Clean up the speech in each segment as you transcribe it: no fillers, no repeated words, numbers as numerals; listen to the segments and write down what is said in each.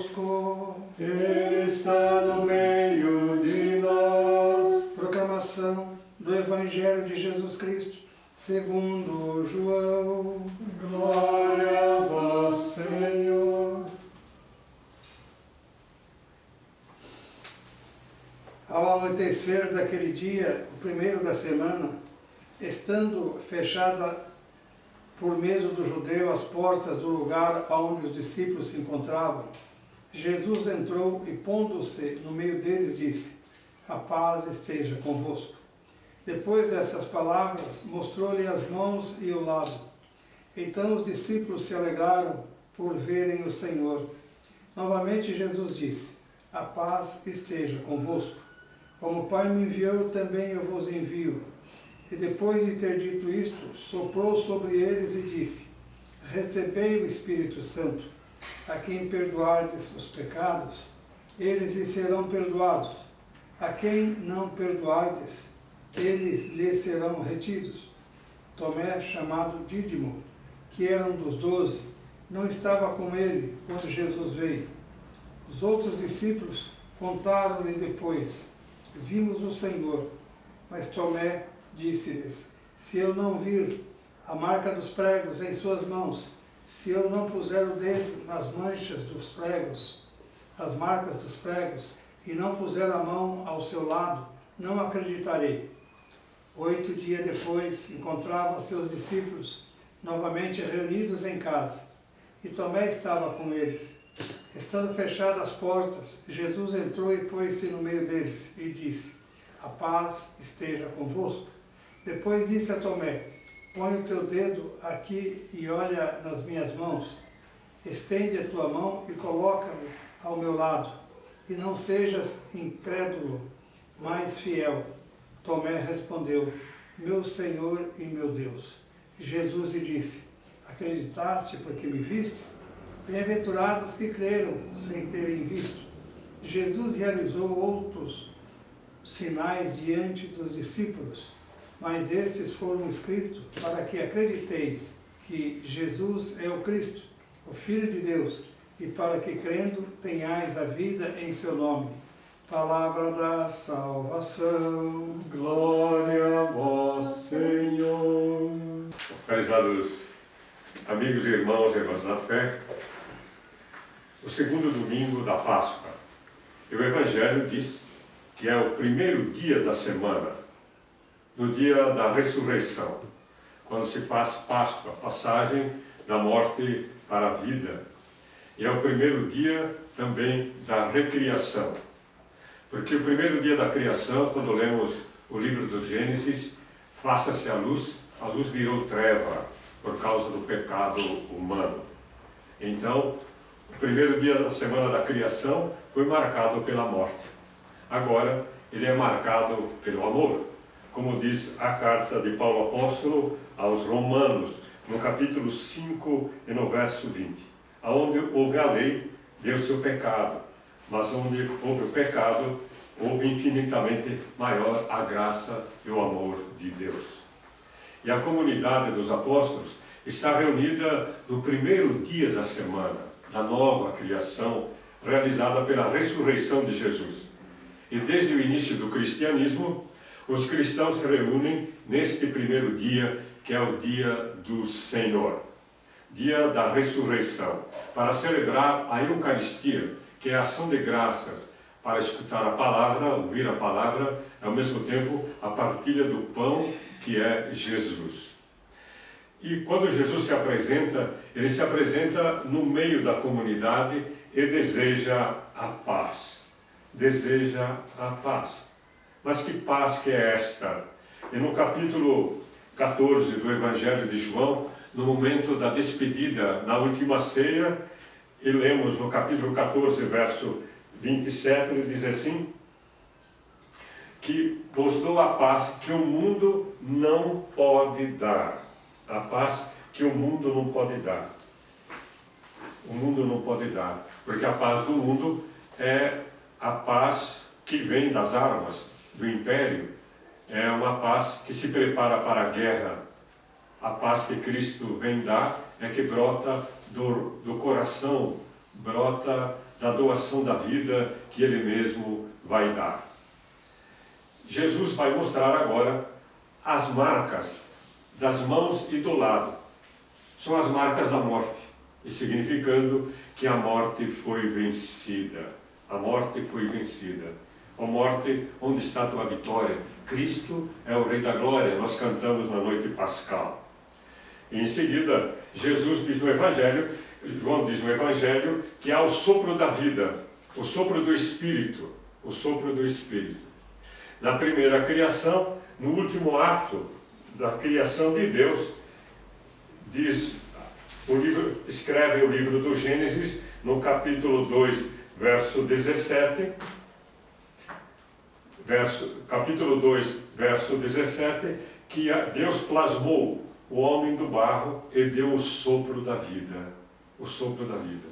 convosco. Ele está no meio de nós. Proclamação do Evangelho de Jesus Cristo, segundo João. Glória a vós, Senhor. Ao anoitecer daquele dia, o primeiro da semana, estando fechada por medo do judeu as portas do lugar onde os discípulos se encontravam, Jesus entrou e, pondo-se no meio deles, disse: a paz esteja convosco. Depois dessas palavras, mostrou-lhe as mãos e o lado. Então os discípulos se alegraram por verem o Senhor. Novamente Jesus disse: a paz esteja convosco. Como o Pai me enviou, também eu vos envio. E depois de ter dito isto, soprou sobre eles e disse: recebei o Espírito Santo. A quem perdoardes os pecados, eles lhes serão perdoados. A quem não perdoardes, eles lhes serão retidos. Tomé, chamado Dídimo, que era um dos 12, não estava com ele quando Jesus veio. Os outros discípulos contaram-lhe depois: vimos o Senhor. Mas Tomé disse-lhes: se eu não vir a marca dos pregos em suas mãos, se eu não puser o dedo nas manchas dos pregos, as marcas dos pregos, e não puser a mão ao seu lado, não acreditarei. 8 dias depois, encontravam-se os discípulos novamente reunidos em casa, e Tomé estava com eles. Estando fechadas as portas, Jesus entrou e pôs-se no meio deles, e disse: a paz esteja convosco. Depois disse a Tomé: põe o teu dedo aqui e olha nas minhas mãos. Estende a tua mão e coloca-me ao meu lado. E não sejas incrédulo, mas fiel. Tomé respondeu: meu Senhor e meu Deus. Jesus lhe disse: acreditaste porque me viste? Bem-aventurados que creram sem terem visto. Jesus realizou outros sinais diante dos discípulos, mas estes foram escritos para que acrediteis que Jesus é o Cristo, o Filho de Deus, e para que, crendo, tenhais a vida em seu nome. Palavra da salvação. Glória a vós, Senhor. Prezados amigos e irmãos e irmãs na fé, o segundo domingo da Páscoa. E o Evangelho diz que é o primeiro dia da semana, no dia da ressurreição, quando se faz Páscoa, passagem da morte para a vida. E é o primeiro dia também da recriação. Porque o primeiro dia da criação, quando lemos o livro do Gênesis, faça-se a luz virou treva por causa do pecado humano. Então, o primeiro dia da semana da criação foi marcado pela morte. Agora, ele é marcado pelo amor, como diz a carta de Paulo Apóstolo aos Romanos, no capítulo 5 e no verso 20. Aonde houve a lei, deu-se o pecado, mas onde houve o pecado, houve infinitamente maior a graça e o amor de Deus. E a comunidade dos apóstolos está reunida no primeiro dia da semana, da nova criação, realizada pela ressurreição de Jesus. E desde o início do cristianismo, os cristãos se reúnem neste primeiro dia, que é o dia do Senhor, dia da ressurreição, para celebrar a Eucaristia, que é a ação de graças, para escutar a palavra, ouvir a palavra, e ao mesmo tempo a partilha do pão, que é Jesus. E quando Jesus se apresenta, ele se apresenta no meio da comunidade e deseja a paz. Deseja a paz. Mas que paz que é esta? E no capítulo 14 do Evangelho de João, no momento da despedida, na última ceia, e lemos no capítulo 14, verso 27, ele diz assim: que vos dou a paz que o mundo não pode dar. A paz que o mundo não pode dar. O mundo não pode dar. Porque a paz do mundo é a paz que vem das armas, do império. É uma paz que se prepara para a guerra. A paz que Cristo vem dar é que brota do coração, brota da doação da vida que Ele mesmo vai dar. Jesus vai mostrar agora as marcas das mãos e do lado. São as marcas da morte, e significando que a morte foi vencida. A morte foi vencida. Ó morte, onde está a tua vitória? Cristo é o Rei da Glória, nós cantamos na noite pascal. E em seguida, Jesus diz no Evangelho, João diz no Evangelho, que há o sopro da vida, o sopro do Espírito, o sopro do Espírito. Na primeira criação, no último ato da criação de Deus, escreve o livro do Gênesis, no capítulo 2, verso 17, capítulo 2, verso 17, que Deus plasmou o homem do barro e deu o sopro da vida. O sopro da vida.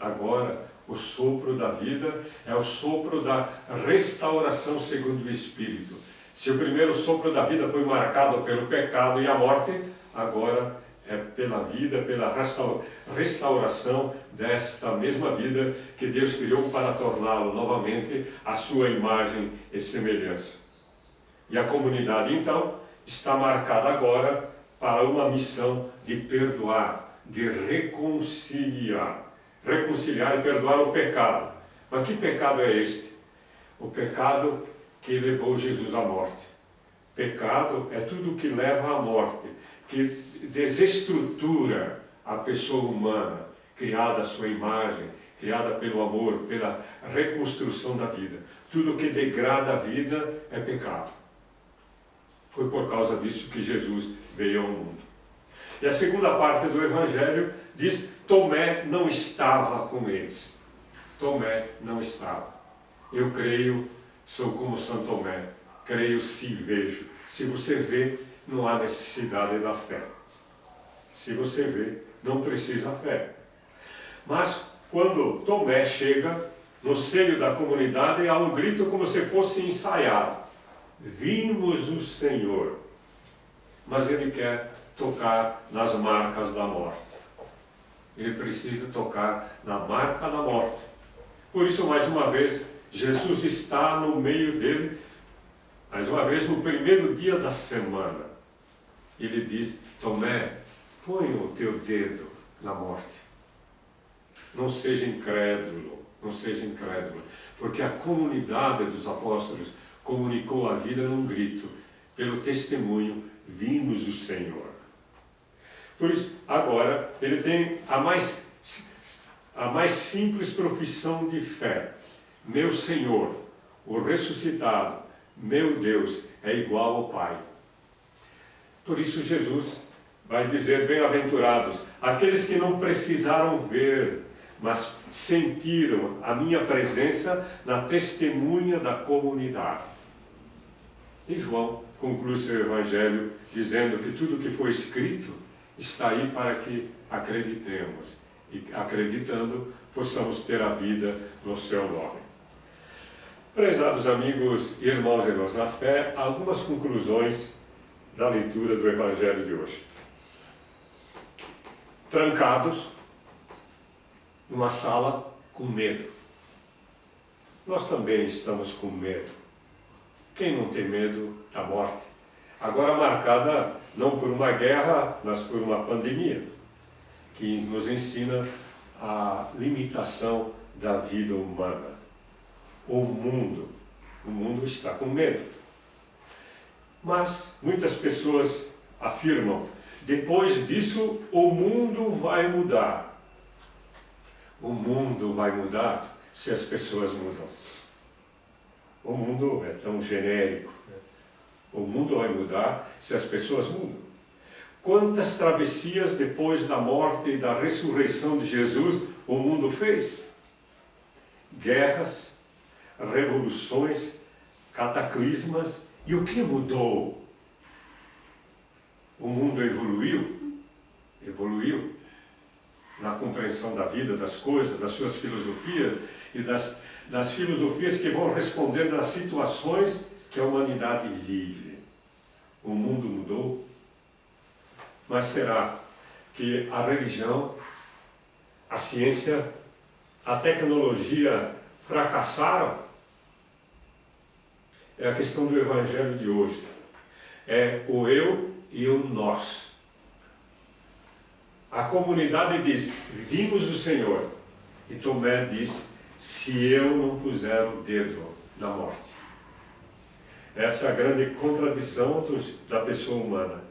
Agora, o sopro da vida é o sopro da restauração segundo o Espírito. Se o primeiro sopro da vida foi marcado pelo pecado e a morte, agora é pela vida, pela restauração desta mesma vida que Deus criou para torná-lo novamente a sua imagem e semelhança. E a comunidade, então, está marcada agora para uma missão de perdoar, de reconciliar e perdoar o pecado. Mas que pecado é este? O pecado que levou Jesus à morte. Pecado é tudo que leva à morte, que desestrutura a pessoa humana, criada à sua imagem, criada pelo amor, pela reconstrução da vida. Tudo que degrada a vida é pecado. Foi por causa disso que Jesus veio ao mundo. E a segunda parte do Evangelho diz: Tomé não estava com eles. Tomé não estava. Eu creio, sou como São Tomé. Creio se vejo. Se você vê, não há necessidade da fé. Se você vê, não precisa fé. Mas quando Tomé chega no seio da comunidade, há um grito como se fosse ensaiado: vimos o Senhor. Mas ele quer tocar nas marcas da morte. Ele precisa tocar na marca da morte. Por isso, mais uma vez, Jesus está no meio dele, mais uma vez, no primeiro dia da semana. Ele diz: Tomé, põe o teu dedo na morte. Não seja incrédulo, não seja incrédulo, porque a comunidade dos apóstolos comunicou a vida num grito, pelo testemunho: vimos o Senhor. Por isso, agora, ele tem a mais simples profissão de fé. Meu Senhor, o ressuscitado, meu Deus, é igual ao Pai. Por isso Jesus vai dizer: bem-aventurados aqueles que não precisaram ver, mas sentiram a minha presença na testemunha da comunidade. E João conclui seu Evangelho dizendo que tudo que foi escrito está aí para que acreditemos. E acreditando, possamos ter a vida no seu nome. Prezados amigos e irmãos e irmãs na fé, algumas conclusões da leitura do Evangelho de hoje. Trancados numa sala com medo. Nós também estamos com medo. Quem não tem medo da morte? Agora marcada não por uma guerra, mas por uma pandemia, que nos ensina a limitação da vida humana. O mundo está com medo. Mas muitas pessoas afirmam: depois disso o mundo vai mudar. O mundo vai mudar se as pessoas mudam. O mundo é tão genérico. O mundo vai mudar se as pessoas mudam. Quantas travessias depois da morte e da ressurreição de Jesus o mundo fez? Guerras, revoluções, cataclismas. E o que mudou? O mundo evoluiu? Evoluiu na compreensão da vida, das coisas, das suas filosofias e das filosofias que vão responder às situações que a humanidade vive. O mundo mudou, mas será que a religião, a ciência, a tecnologia fracassaram, é a questão do Evangelho de hoje. É o eu e o nós. A comunidade diz, vimos o Senhor. E Tomé diz, se eu não puser o dedo na morte. Essa é a grande contradição da pessoa humana.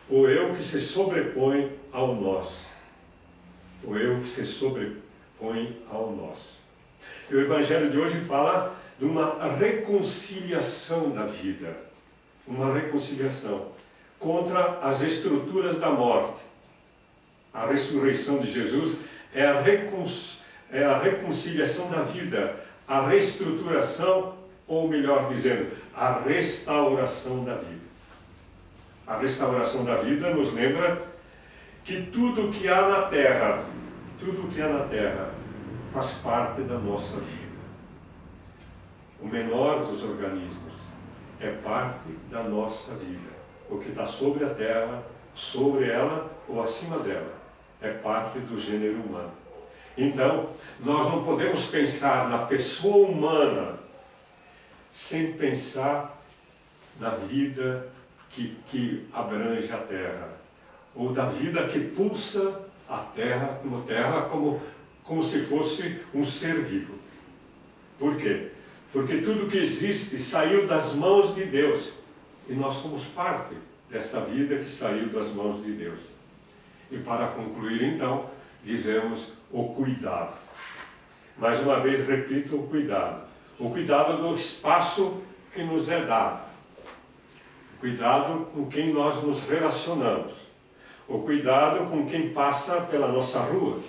O eu que se sobrepõe ao nós. O eu que se sobrepõe ao nós. E o Evangelho de hoje fala de uma reconciliação da vida. Uma reconciliação contra as estruturas da morte. A ressurreição de Jesus é a reconciliação da vida, a reestruturação, ou melhor dizendo, a restauração da vida. A restauração da vida nos lembra que tudo que há na terra, faz parte da nossa vida. O menor dos organismos é parte da nossa vida. O que está sobre a terra, sobre ela ou acima dela, é parte do gênero humano. Então, nós não podemos pensar na pessoa humana sem pensar na vida que abrange a terra, ou da vida que pulsa a terra como se fosse um ser vivo. Por quê? Porque tudo que existe saiu das mãos de Deus, e nós somos parte dessa vida que saiu das mãos de Deus. E para concluir, então, dizemos o cuidado. Mais uma vez, repito, o cuidado. O cuidado do espaço que nos é dado. O cuidado com quem nós nos relacionamos. O cuidado com quem passa pela nossa rua.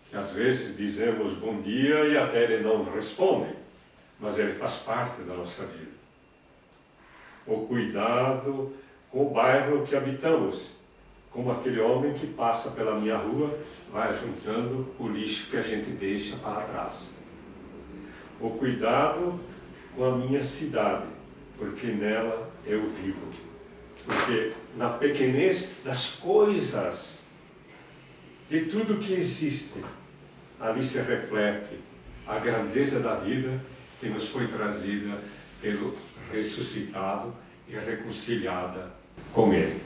Que às vezes dizemos bom dia e até ele não responde, mas ele faz parte da nossa vida. O cuidado com o bairro que habitamos. Como aquele homem que passa pela minha rua, vai juntando o lixo que a gente deixa para trás. O cuidado com a minha cidade, porque nela eu vivo. Porque na pequenez das coisas, de tudo que existe, ali se reflete a grandeza da vida que nos foi trazida pelo ressuscitado e reconciliada com Ele.